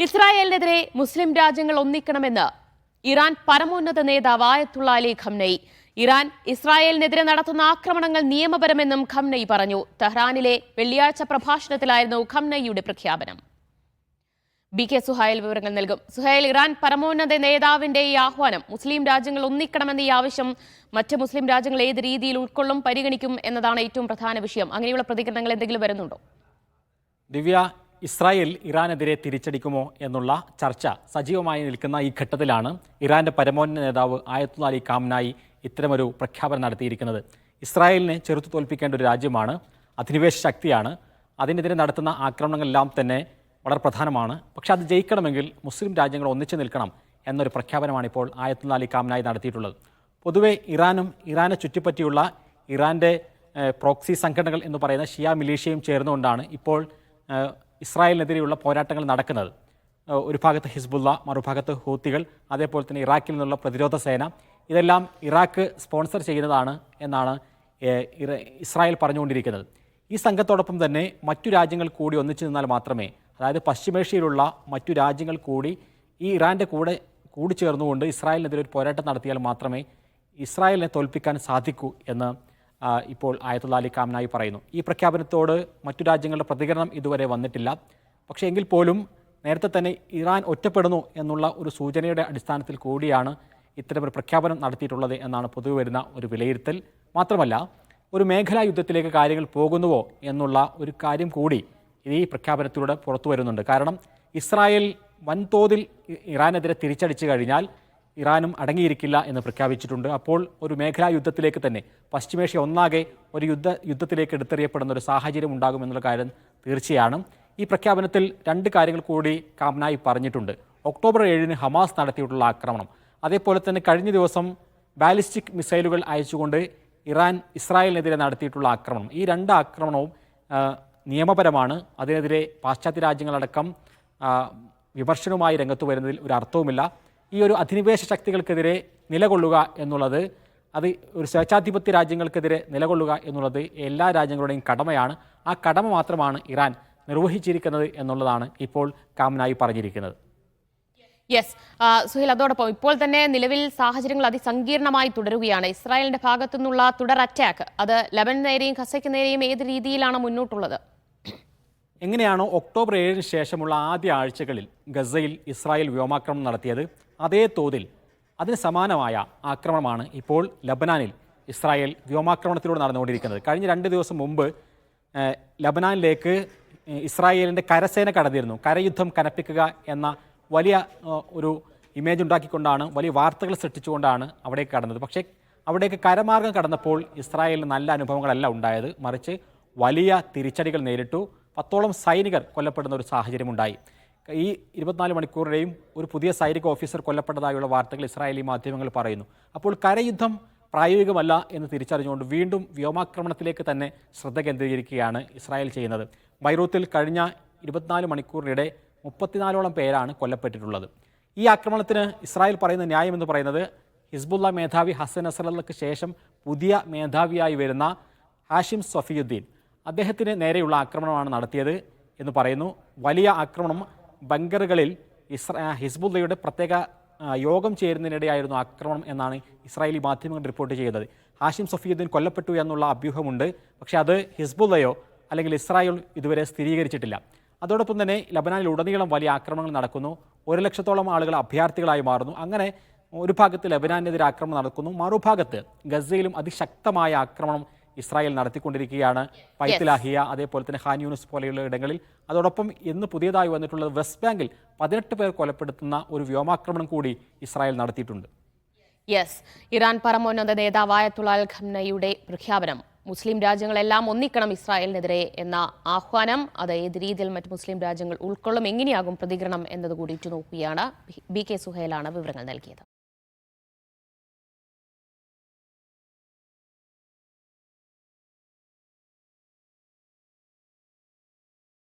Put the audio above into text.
ഇസ്രായേലിനെതിരെ മുസ്ലിം രാജ്യങ്ങൾ ഒന്നിക്കണമെന്ന് ഇറാൻ പരമോന്നത നേതാവ് ആയത്തുള്ള അലി ഖംനഈ. ഇറാൻ ഇസ്രായേലിനെതിരെ നടത്തുന്ന ആക്രമണങ്ങൾ നിയമപരമെന്നും ഖംനഈ പറഞ്ഞു. തെഹ്റാനിലെ വെള്ളിയാഴ്ച പ്രഭാഷണത്തിലായിരുന്നു ഖംനഈയുടെ പ്രഖ്യാപനം. ബി.കെ. സുഹൈൽ വിവരങ്ങൾ നൽകും. സുഹൈൽ, ഇറാൻ പരമോന്നത നേതാവിന്റെ ഈ ആഹ്വാനം, മുസ്ലിം രാജ്യങ്ങൾ ഒന്നിക്കണമെന്ന ഈ ആവശ്യം മറ്റ് മുസ്ലിം രാജ്യങ്ങൾ ഏത് രീതിയിൽ ഉൾക്കൊള്ളും, പരിഗണിക്കും എന്നതാണ് ഏറ്റവും പ്രധാന വിഷയം. അങ്ങനെയുള്ള പ്രതികരണങ്ങൾ എന്തെങ്കിലും വരുന്നുണ്ടോ? ദിവ്യ, ഇസ്രായേൽ ഇറാനെതിരെ തിരിച്ചടിക്കുമോ എന്നുള്ള ചർച്ച സജീവമായി നിൽക്കുന്ന ഈ ഘട്ടത്തിലാണ് ഇറാന്റെ പരമോന്നത നേതാവ് ആയത്തുള്ള അലി ഖാംനായി ഇത്തരമൊരു പ്രഖ്യാപനം നടത്തിയിരിക്കുന്നത്. ഇസ്രായേലിനെ ചെറുത്തു തോൽപ്പിക്കേണ്ട ഒരു രാജ്യമാണ്, അധിനിവേശ ശക്തിയാണ്. അതിനെതിരെ നടത്തുന്ന ആക്രമണങ്ങളെല്ലാം തന്നെ വളരെ പ്രധാനമാണ്. പക്ഷേ അത് ജയിക്കണമെങ്കിൽ മുസ്ലിം രാജ്യങ്ങൾ ഒന്നിച്ചു നിൽക്കണം എന്നൊരു പ്രഖ്യാപനമാണ് ഇപ്പോൾ ആയത്തുള്ള അലി ഖാംനായി നടത്തിയിട്ടുള്ളത്. പൊതുവെ ഇറാനെ ചുറ്റിപ്പറ്റിയുള്ള ഇറാൻ്റെ പ്രോക്സി സംഘടനകൾ എന്ന് പറയുന്ന ഷിയ മിലീഷ്യയും ചേർന്നുകൊണ്ടാണ് ഇപ്പോൾ ഇസ്രായേലിനെതിരെയുള്ള പോരാട്ടങ്ങൾ നടക്കുന്നത്. ഒരു ഭാഗത്ത് ഹിസ്ബുള്ള, മറുഭാഗത്ത് ഹൂത്തികൾ, അതേപോലെ തന്നെ ഇറാഖിൽ നിന്നുള്ള പ്രതിരോധ സേന, ഇതെല്ലാം ഇറാഖ് സ്പോൺസർ ചെയ്യുന്നതാണ് എന്നാണ് ഇസ്രായേൽ പറഞ്ഞുകൊണ്ടിരിക്കുന്നത്. ഈ സംഘത്തോടൊപ്പം തന്നെ മറ്റു രാജ്യങ്ങൾ കൂടി ഒന്നിച്ചു നിന്നാൽ മാത്രമേ, അതായത് പശ്ചിമേഷ്യയിലുള്ള മറ്റു രാജ്യങ്ങൾ കൂടി ഈ ഇറാൻ്റെ കൂടി ചേർന്നുകൊണ്ട് ഇസ്രായേലിനെതിരെ ഒരു പോരാട്ടം നടത്തിയാൽ മാത്രമേ ഇസ്രായേലിനെ തോൽപ്പിക്കാൻ സാധിക്കൂ എന്ന് ഇപ്പോൾ ആയത്തുള്ള അലി ഖാംനായി പറയുന്നു. ഈ പ്രഖ്യാപനത്തോട് മറ്റു രാജ്യങ്ങളുടെ പ്രതികരണം ഇതുവരെ വന്നിട്ടില്ല. പക്ഷേ എങ്കിൽ പോലും നേരത്തെ തന്നെ ഇറാൻ ഒറ്റപ്പെടുന്നു എന്നുള്ള ഒരു സൂചനയുടെ അടിസ്ഥാനത്തിൽ കൂടിയാണ് ഇത്തരമൊരു പ്രഖ്യാപനം നടത്തിയിട്ടുള്ളത് എന്നാണ് പൊതുവെ വരുന്ന ഒരു വിലയിരുത്തൽ. മാത്രമല്ല, ഒരു മേഖലാ യുദ്ധത്തിലേക്ക് കാര്യങ്ങൾ പോകുന്നുവോ എന്നുള്ള ഒരു കാര്യം കൂടി ഈ പ്രഖ്യാപനത്തിലൂടെ പുറത്തു വരുന്നുണ്ട്. കാരണം ഇസ്രായേൽ വൻതോതിൽ ഇറാനെതിരെ തിരിച്ചടിച്ചു കഴിഞ്ഞാൽ ഇറാനും അടങ്ങിയിരിക്കില്ല എന്ന് പ്രഖ്യാപിച്ചിട്ടുണ്ട്. അപ്പോൾ ഒരു മേഖലാ യുദ്ധത്തിലേക്ക് തന്നെ, പശ്ചിമേഷ്യ ഒന്നാകെ ഒരു യുദ്ധത്തിലേക്ക് എടുത്തെറിയപ്പെടുന്ന ഒരു സാഹചര്യം ഉണ്ടാകുമെന്നുള്ള കാര്യം തീർച്ചയാണ്. ഈ പ്രഖ്യാപനത്തിൽ രണ്ട് കാര്യങ്ങൾ കൂടി ഖാംനായി പറഞ്ഞിട്ടുണ്ട്. ഒക്ടോബർ 7-ന് ഹമാസ് നടത്തിയിട്ടുള്ള ആക്രമണം, അതേപോലെ തന്നെ കഴിഞ്ഞ ദിവസം ബാലിസ്റ്റിക് മിസൈലുകൾ അയച്ചുകൊണ്ട് ഇറാൻ ഇസ്രായേലിനെതിരെ നടത്തിയിട്ടുള്ള ആക്രമണം. ഈ രണ്ട് ആക്രമണവും നിയമപരമാണ്. അതിനെതിരെ പാശ്ചാത്യ രാജ്യങ്ങളടക്കം വിമർശനവുമായി രംഗത്ത് വരുന്നതിൽ ഒരു അർത്ഥവുമില്ല. ഈ ഒരു അധിനിവേശ ശക്തികൾക്കെതിരെ നിലകൊള്ളുക എന്നുള്ളത്, അത് ഒരു സ്വേച്ഛാധിപത്യ രാജ്യങ്ങൾക്കെതിരെ നിലകൊള്ളുക എന്നുള്ളത് എല്ലാ രാജ്യങ്ങളുടെയും കടമയാണ്. ആ കടമ മാത്രമാണ് ഇറാൻ നിർവഹിച്ചിരിക്കുന്നത് എന്നുള്ളതാണ് ഇപ്പോൾ ഖാംനായി പറഞ്ഞിരിക്കുന്നത്. യെസ് സുഹൈൽ, അതോടൊപ്പം ഇപ്പോൾ തന്നെ നിലവിൽ സാഹചര്യങ്ങൾ അതിസങ്കീർണമായി തുടരുകയാണ്. ഇസ്രായേലിന്റെ ഭാഗത്തു നിന്നുള്ള തുടർ അറ്റാക്ക്, അത് ലെബനന് നേരെയും ഖസയ്ക്ക് നേരെയും ഏത് രീതിയിലാണ് മുന്നോട്ടുള്ളത്? എങ്ങനെയാണോ ഒക്ടോബർ 7-ന് ശേഷമുള്ള ആദ്യ ആഴ്ചകളിൽ ഗസയിൽ ഇസ്രായേൽ വ്യോമാക്രമണം നടത്തിയത്, അതേ തോതിൽ അതിന് സമാനമായ ആക്രമണമാണ് ഇപ്പോൾ ലബനാനിൽ ഇസ്രായേൽ വ്യോമാക്രമണത്തിലൂടെ നടന്നുകൊണ്ടിരിക്കുന്നത്. കഴിഞ്ഞ 2 ദിവസം മുമ്പ് ലബനാനിലേക്ക് ഇസ്രായേലിൻ്റെ കരസേന കടന്നിരുന്നു. കരയുദ്ധം കനപ്പിക്കുക എന്ന വലിയ ഒരു ഇമേജ് ഉണ്ടാക്കിക്കൊണ്ടാണ്, വലിയ വാർത്തകൾ സൃഷ്ടിച്ചുകൊണ്ടാണ് അവിടേക്ക് കടന്നത്. പക്ഷേ അവിടേക്ക് കരമാർഗം കടന്നപ്പോൾ ഇസ്രായേലിന് നല്ല അനുഭവങ്ങളല്ല ഉണ്ടായത്, മറിച്ച് വലിയ തിരിച്ചടികൾ നേരിട്ടു. 10ഓളം സൈനികർ കൊല്ലപ്പെടുന്ന ഒരു സാഹചര്യമുണ്ടായി. ഈ 24 മണിക്കൂറിലെയും ഒരു പുതിയ സൈനിക ഓഫീസർ കൊല്ലപ്പെട്ടതായുള്ള വാർത്തകൾ ഇസ്രായേലി മാധ്യമങ്ങൾ പറയുന്നു. അപ്പോൾ കരയുദ്ധം പ്രായോഗികമല്ല എന്ന് തിരിച്ചറിഞ്ഞുകൊണ്ട് വീണ്ടും വ്യോമാക്രമണത്തിലേക്ക് തന്നെ ശ്രദ്ധ കേന്ദ്രീകരിക്കുകയാണ് ഇസ്രായേൽ ചെയ്യുന്നത്. ബൈറൂത്തിൽ കഴിഞ്ഞ 24 മണിക്കൂറിനിടെ 34ഓളം പേരാണ് കൊല്ലപ്പെട്ടിട്ടുള്ളത്. ഈ ആക്രമണത്തിന് ഇസ്രായേൽ പറയുന്ന ന്യായം എന്ന് പറയുന്നത്, ഹിസ്ബുള്ള മേധാവി ഹസൻ നസ്രല്ലയ്ക്ക് ശേഷം പുതിയ മേധാവിയായി വരുന്ന ഹാഷിം സഫിയുദ്ദീൻ, അദ്ദേഹത്തിന് നേരെയുള്ള ആക്രമണമാണ് നടത്തിയത് എന്ന് പറയുന്നു. വലിയ ആക്രമണം ബങ്കറുകളിൽ ഹിസ്ബുള്ളയുടെ പ്രത്യേക യോഗം ചേരുന്നതിനിടെയായിരുന്നു ആക്രമണം എന്നാണ് ഇസ്രായേലി മാധ്യമങ്ങൾ റിപ്പോർട്ട് ചെയ്യുന്നത്. ഹാഷിം സഫിയുദ്ദീൻ കൊല്ലപ്പെട്ടു എന്നുള്ള അഭ്യൂഹമുണ്ട്. പക്ഷേ അത് ഹിസ്ബുള്ളയോ അല്ലെങ്കിൽ ഇസ്രായേൽ ഇതുവരെ സ്ഥിരീകരിച്ചിട്ടില്ല. അതോടൊപ്പം തന്നെ ലബനാനിൽ ഉടനീളം വലിയ ആക്രമണങ്ങൾ നടക്കുന്നു. 1 ലക്ഷത്തോളം ആളുകൾ അഭയാർത്ഥികളായി മാറുന്നു. അങ്ങനെ ഒരു ഭാഗത്ത് ലബനാനെതിരെ ആക്രമണം നടക്കുന്നു, മറുഭാഗത്ത് ഗസയിലും അതിശക്തമായ ആക്രമണം ഇസ്രായേൽ നടത്തിക്കൊണ്ടിരിക്കുകയാണ്. പൈത്ലാഹിയ, അതേപോലെ തന്നെ ഖാൻ യൂനിസ് പോലെയുള്ള ഇടങ്ങളിൽ. അതോടൊപ്പം ഇന്ന് പുതിയതായി വന്നിട്ടുള്ളത് വെസ്റ്റ് ബാങ്കിൽ 18 പേർ കൊലപ്പെടുത്തുന്ന ഒരു വ്യോമാക്രമണം കൂടി ഇസ്രായേൽ നടത്തിയിട്ടുണ്ട്. യെസ്, ഇറാൻ പരമോന്നത നേതാവ് ആയത്തുള്ള അലി ഖംനഈയുടെ പ്രഖ്യാപനം, മുസ്ലിം രാജ്യങ്ങളെല്ലാം ഒന്നിക്കണം ഇസ്രായേലിനെതിരെ എന്ന ആഹ്വാനം, അത് ഏത് രീതിയിൽ മറ്റ് മുസ്ലിം രാജ്യങ്ങൾ ഉൾക്കൊള്ളും, എങ്ങനെയാകും പ്രതികരണം എന്നതുകൂടി നോക്കുകയാണ്. ബി.കെ. സുഹൈലാണ് വിവരങ്ങൾ നൽകിയത്.